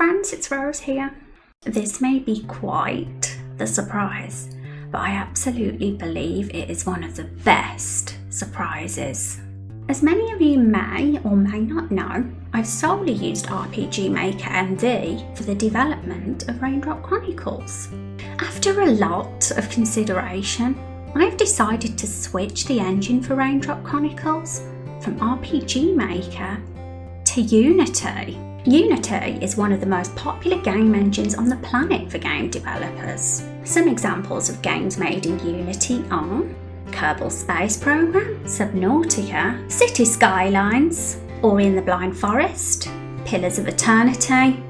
friends, it's Rose here. This may be quite the surprise, but I absolutely believe it is one of the best surprises. As many of you may or may not know, I've solely used RPG Maker MD for the development of Raindrop Chronicles. After a lot of consideration, I've decided to switch the engine for Raindrop Chronicles from RPG Maker to Unity. Unity is one of the most popular game engines on the planet for game developers. Some examples of games made in Unity are Kerbal Space Program, Subnautica, City Skylines, Ori and the Blind Forest, Pillars of Eternity,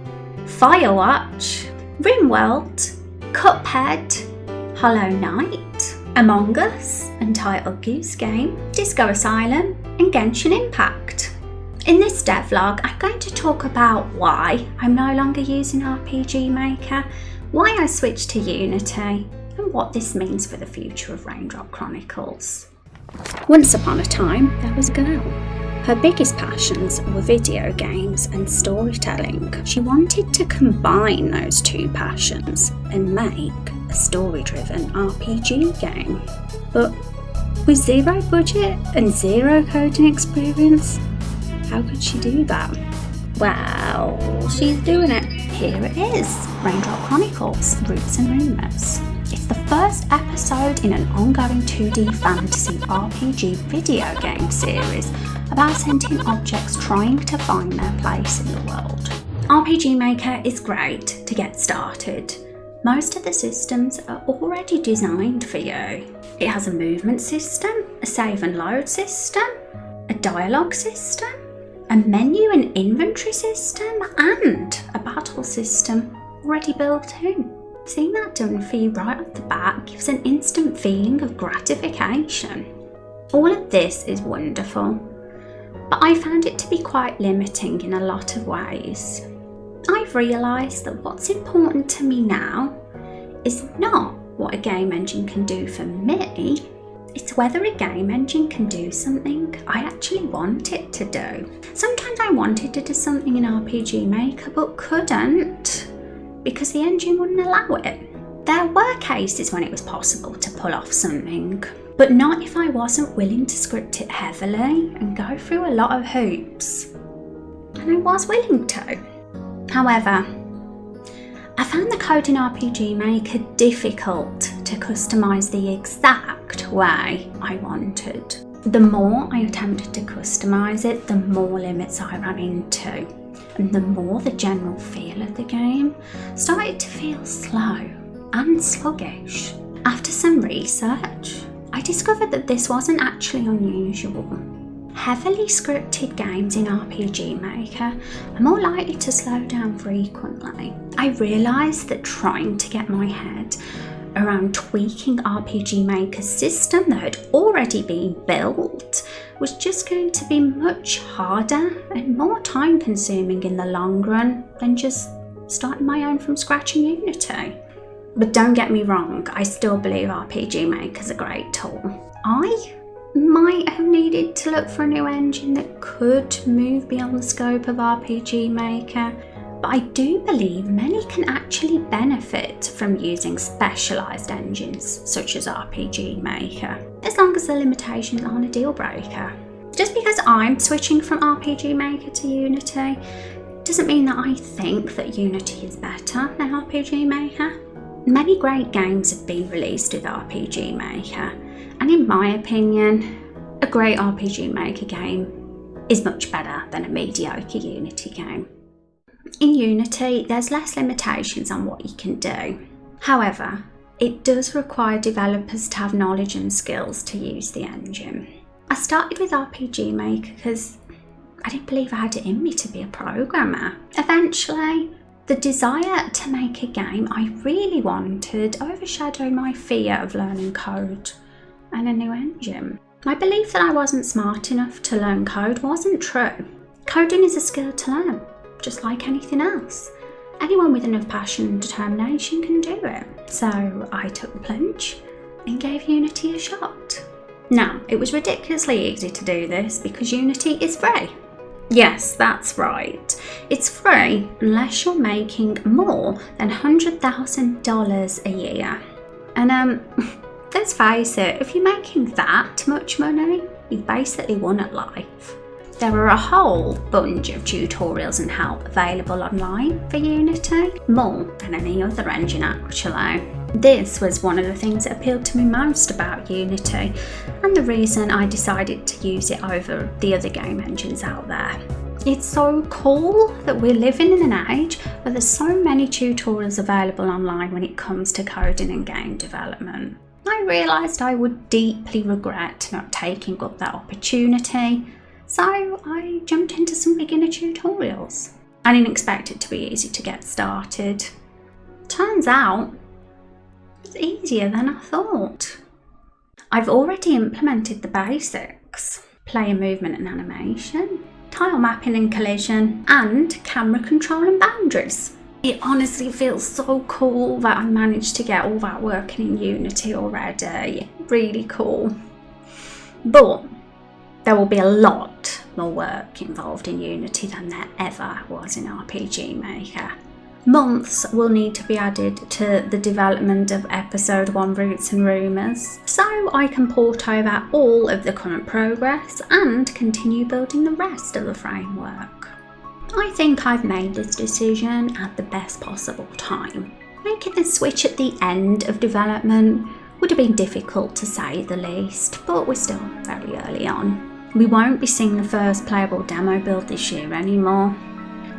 Firewatch, Rimworld, Cuphead, Hollow Knight, Among Us, Untitled Goose Game, Disco Asylum, and Genshin Impact. In this devlog, I'm going to talk about why I'm no longer using RPG Maker, why I switched to Unity, and what this means for the future of Raindrop Chronicles. Once upon a time, there was a girl. Her biggest passions were video games and storytelling. She wanted to combine those two passions and make a story-driven RPG game. But with zero budget and zero coding experience, how could she do that? Well, she's doing it. Here it is, Raindrop Chronicles, Roots and Rumours. It's the first episode in an ongoing 2D fantasy RPG video game series about sentient objects trying to find their place in the world. RPG Maker is great to get started. Most of the systems are already designed for you. It has a movement system, a save and load system, a dialogue system, a menu and inventory system, and a battle system already built in. Seeing that done for you right off the bat gives an instant feeling of gratification. All of this is wonderful, but I found it to be quite limiting in a lot of ways. I've realised that what's important to me now is not what a game engine can do for me, it's whether a game engine can do something I actually want it to do. Sometimes I wanted to do something in RPG Maker but couldn't because the engine wouldn't allow it. There were cases when it was possible to pull off something, but not if I wasn't willing to script it heavily and go through a lot of hoops. And I was willing to. However, I found the code in RPG Maker difficult to customise the exact way I wanted. The more I attempted to customise it, the more limits I ran into, and the more the general feel of the game started to feel slow and sluggish. After some research, I discovered that this wasn't actually unusual. Heavily scripted games in RPG Maker are more likely to slow down frequently. I realised that trying to get my head around tweaking RPG Maker's system that had already been built was just going to be much harder and more time consuming in the long run than just starting my own from scratch in Unity. But don't get me wrong, I still believe RPG Maker's a great tool. I might have needed to look for a new engine that could move beyond the scope of RPG Maker, but I do believe many can actually benefit from using specialised engines such as RPG Maker, as long as the limitations aren't a deal breaker. Just because I'm switching from RPG Maker to Unity doesn't mean that I think that Unity is better than RPG Maker. Many great games have been released with RPG Maker, and in my opinion, a great RPG Maker game is much better than a mediocre Unity game. In Unity, there's less limitations on what you can do. However, it does require developers to have knowledge and skills to use the engine. I started with RPG Maker because I didn't believe I had it in me to be a programmer. Eventually, the desire to make a game I really wanted overshadowed my fear of learning code and a new engine. My belief that I wasn't smart enough to learn code wasn't true. Coding is a skill to learn, just like anything else. Anyone with enough passion and determination can do it. So I took the plunge and gave Unity a shot. Now, it was ridiculously easy to do this because Unity is free. Yes, that's right. It's free unless you're making more than $100,000 a year. And let's face it, if you're making that much money, you've basically won at life. There are a whole bunch of tutorials and help available online for Unity, more than any other engine actually. This was one of the things that appealed to me most about Unity, and the reason I decided to use it over the other game engines out there. It's so cool that we're living in an age where there's so many tutorials available online when it comes to coding and game development. I realised I would deeply regret not taking up that opportunity, so I jumped into some beginner tutorials. I didn't expect it to be easy to get started. Turns out, it's easier than I thought. I've already implemented the basics: player movement and animation, tile mapping and collision, and camera control and boundaries. It honestly feels so cool that I managed to get all that working in Unity already. Really cool. But there will be a lot more work involved in Unity than there ever was in RPG Maker. Months will need to be added to the development of Episode 1 Roots and Rumours, so I can port over all of the current progress and continue building the rest of the framework. I think I've made this decision at the best possible time. Making the switch at the end of development would have been difficult to say the least, but we're still very early on. We won't be seeing the first playable demo build this year anymore.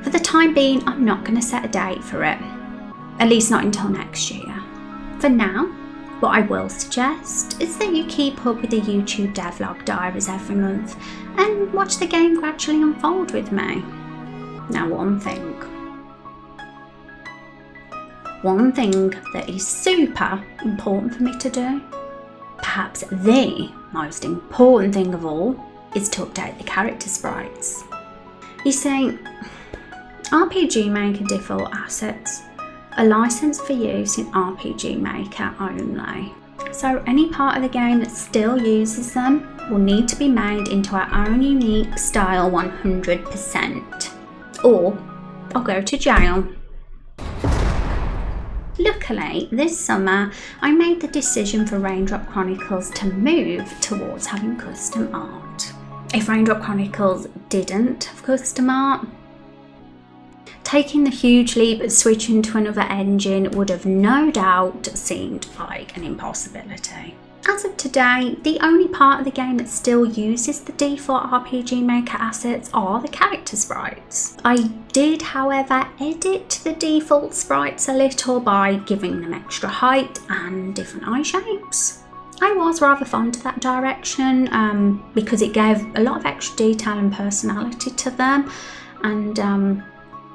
For the time being, I'm not going to set a date for it, at least not until next year. For now, what I will suggest is that you keep up with the YouTube Devlog diaries every month and watch the game gradually unfold with me. Now one thing that is super important for me to do, perhaps the most important thing of all, is to update the character sprites. You see, RPG Maker default assets are licensed for use in RPG Maker only. So any part of the game that still uses them will need to be made into our own unique style 100%. Or I'll go to jail. Luckily, this summer I made the decision for Raindrop Chronicles to move towards having custom art. If Raindrop Chronicles didn't have custom art, taking the huge leap of switching to another engine would have no doubt seemed like an impossibility. As of today, the only part of the game that still uses the default RPG Maker assets are the character sprites. I did, however, edit the default sprites a little by giving them extra height and different eye shapes. I was rather fond of that direction because it gave a lot of extra detail and personality to them, and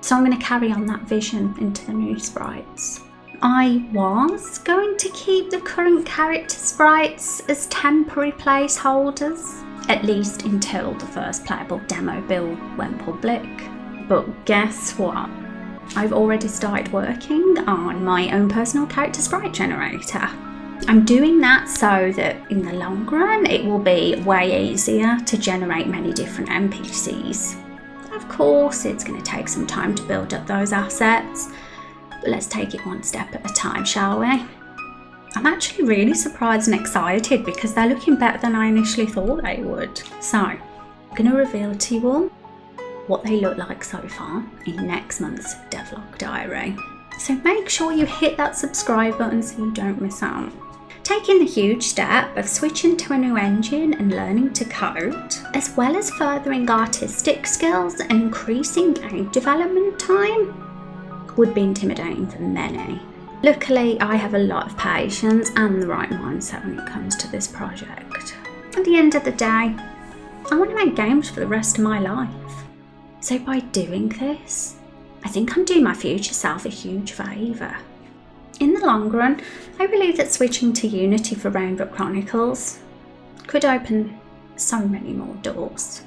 so I'm going to carry on that vision into the new sprites. I was going to keep the current character sprites as temporary placeholders, at least until the first playable demo build went public. But guess what? I've already started working on my own personal character sprite generator. I'm doing that so that in the long run it will be way easier to generate many different NPCs. Of course, it's going to take some time to build up those assets, but let's take it one step at a time, shall we? I'm actually really surprised and excited because they're looking better than I initially thought they would. So, I'm going to reveal to you all what they look like so far in next month's Devlog diary. So make sure you hit that subscribe button so you don't miss out. Taking the huge step of switching to a new engine and learning to code, as well as furthering artistic skills and increasing game development time, would be intimidating for many. Luckily, I have a lot of patience and the right mindset when it comes to this project. At the end of the day, I want to make games for the rest of my life. So by doing this, I think I'm doing my future self a huge favour. In the long run, I believe that switching to Unity for Raindrop Chronicles could open so many more doors.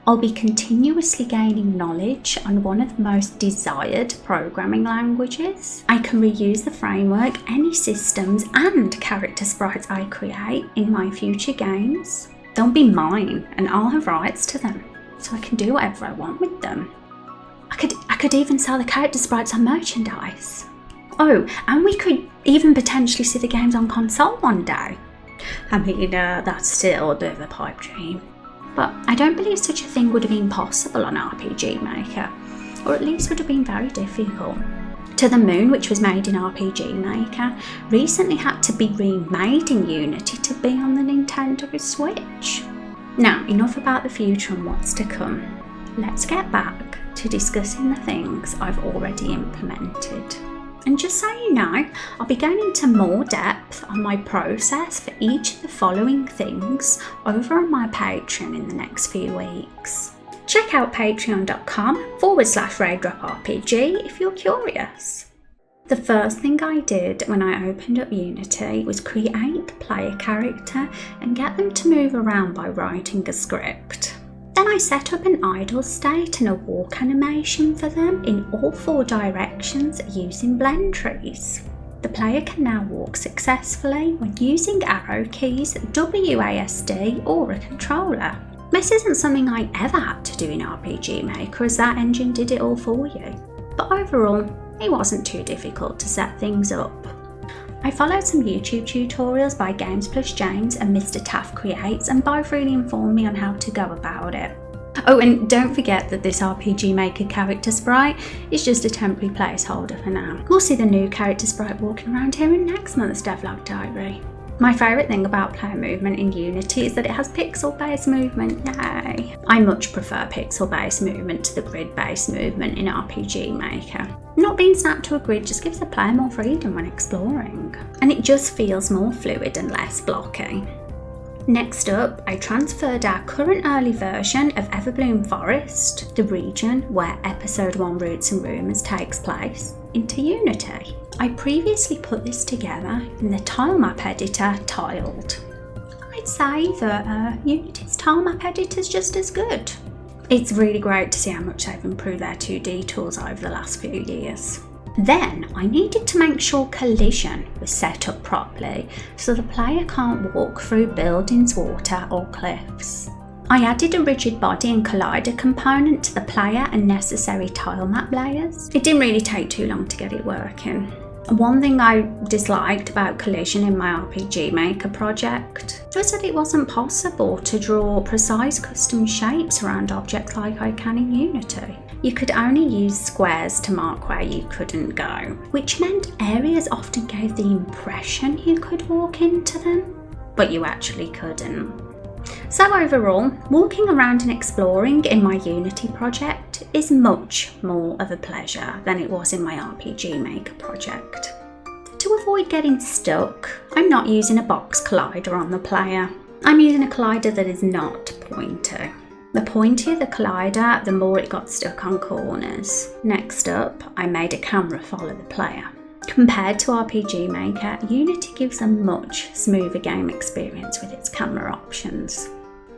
I'll be continuously gaining knowledge on one of the most desired programming languages. I can reuse the framework, any systems and character sprites I create in my future games. They'll be mine and I'll have rights to them. so I can do whatever I want with them. I could even sell the character sprites on merchandise. Oh, and we could even potentially see the games on console one day. I mean, that's still a bit of a pipe dream. But I don't believe such a thing would have been possible on RPG Maker, or at least would have been very difficult. To the Moon, which was made in RPG Maker, recently had to be remade in Unity to be on the Nintendo Switch. Now, enough about the future and what's to come. Let's get back to discussing the things I've already implemented. And just so you know, I'll be going into more depth on my process for each of the following things over on my Patreon in the next few weeks. Check out patreon.com/RaindropRPG if you're curious. The first thing I did when I opened up Unity was create the player character and get them to move around by writing a script. Then I set up an idle state and a walk animation for them in all 4 directions using blend trees. The player can now walk successfully when using arrow keys, WASD or a controller. This isn't something I ever had to do in RPG Maker, as that engine did it all for you. But overall, it wasn't too difficult to set things up. I followed some YouTube tutorials by Games Plus James and Mr. Taff Creates, and both really informed me on how to go about it. Oh, and don't forget that this RPG Maker character sprite is just a temporary placeholder for now. We'll see the new character sprite walking around here in next month's Devlog diary. My favourite thing about player movement in Unity is that it has pixel-based movement, yay! I much prefer pixel-based movement to the grid-based movement in RPG Maker. Not being snapped to a grid just gives the player more freedom when exploring, and it just feels more fluid and less blocky. Next up, I transferred our current early version of Everbloom Forest, the region where Episode 1 Roots and Rumours takes place, into Unity. I previously put this together in the tilemap editor Tiled. I'd say that Unity's tilemap editor is just as good. It's really great to see how much they've improved their 2D tools over the last few years. Then I needed to make sure collision was set up properly so the player can't walk through buildings, water or cliffs. I added a rigid body and collider component to the player and necessary tilemap layers. It didn't really take too long to get it working. One thing I disliked about collision in my RPG Maker project was that it wasn't possible to draw precise custom shapes around objects like I can in Unity. You could only use squares to mark where you couldn't go, which meant areas often gave the impression you could walk into them, but you actually couldn't. So overall, walking around and exploring in my Unity project is much more of a pleasure than it was in my RPG Maker project. To avoid getting stuck, I'm not using a box collider on the player. I'm using a collider that is not pointy. The pointier the collider, the more it got stuck on corners. Next up, I made a camera follow the player. Compared to RPG Maker, Unity gives a much smoother game experience with its camera options.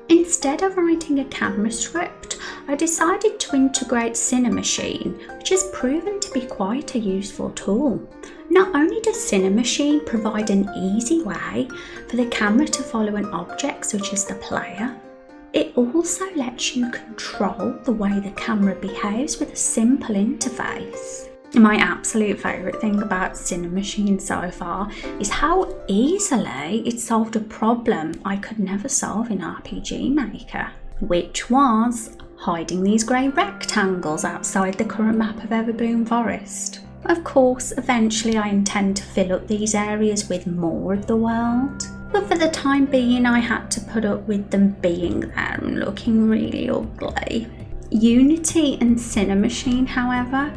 Instead of writing a camera script, I decided to integrate Cinemachine, which has proven to be quite a useful tool. Not only does Cinemachine provide an easy way for the camera to follow an object such as the player, it also lets you control the way the camera behaves with a simple interface. My absolute favourite thing about Cinemachine so far is how easily it solved a problem I could never solve in RPG Maker, which was hiding these grey rectangles outside the current map of Everbloom Forest. Of course, eventually I intend to fill up these areas with more of the world, but for the time being I had to put up with them being there and looking really ugly. Unity and Cinemachine, however,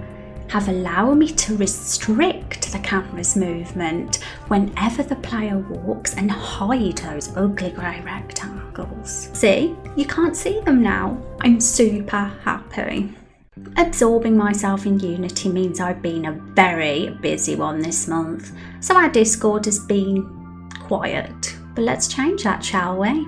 have allowed me to restrict the camera's movement whenever the player walks and hide those ugly grey rectangles. See, you can't see them now. I'm super happy. Absorbing myself in Unity means I've been a very busy one this month, so our Discord has been quiet. But let's change that, shall we?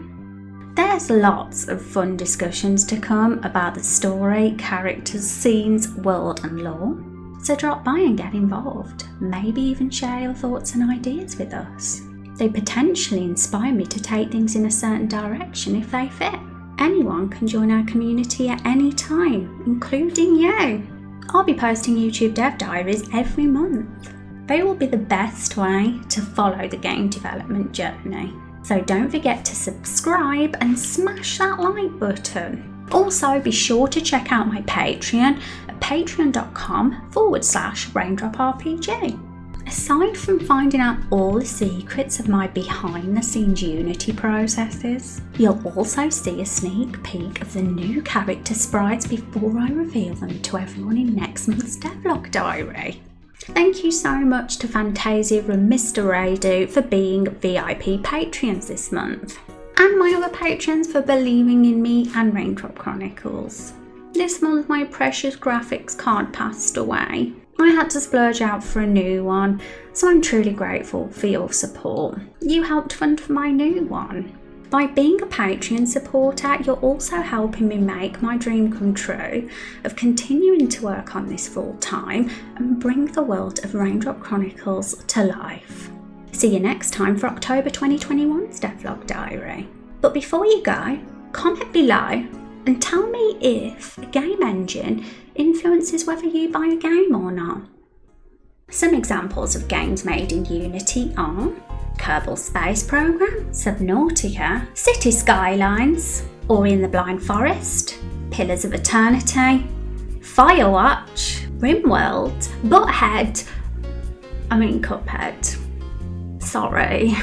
There's lots of fun discussions to come about the story, characters, scenes, world and lore. So drop by and get involved. Maybe even share your thoughts and ideas with us. They potentially inspire me to take things in a certain direction if they fit. anyone can join our community at any time, including you. I'll be posting YouTube dev diaries every month. They will be the best way to follow the game development journey. So don't forget to subscribe and smash that like button. Also, be sure to check out my Patreon at patreon.com/RaindropRPG. Aside from finding out all the secrets of my behind the scenes Unity processes, you'll also see a sneak peek of the new character sprites before I reveal them to everyone in next month's Devlog diary. Thank you so much to Fantasia and Mr. Radu for being VIP Patreons this month, and my other patrons for believing in me and Raindrop Chronicles. This month my precious graphics card passed away. I had to splurge out for a new one, so I'm truly grateful for your support. You helped fund for my new one. By being a Patreon supporter, you're also helping me make my dream come true of continuing to work on this full time and bring the world of Raindrop Chronicles to life. See you next time for October 2021's Devlog diary. But before you go, comment below and tell me if a game engine influences whether you buy a game or not. Some examples of games made in Unity are Kerbal Space Program, Subnautica, City Skylines, Ori and the Blind Forest, Pillars of Eternity, Firewatch, Rimworld, Cuphead. Sorry.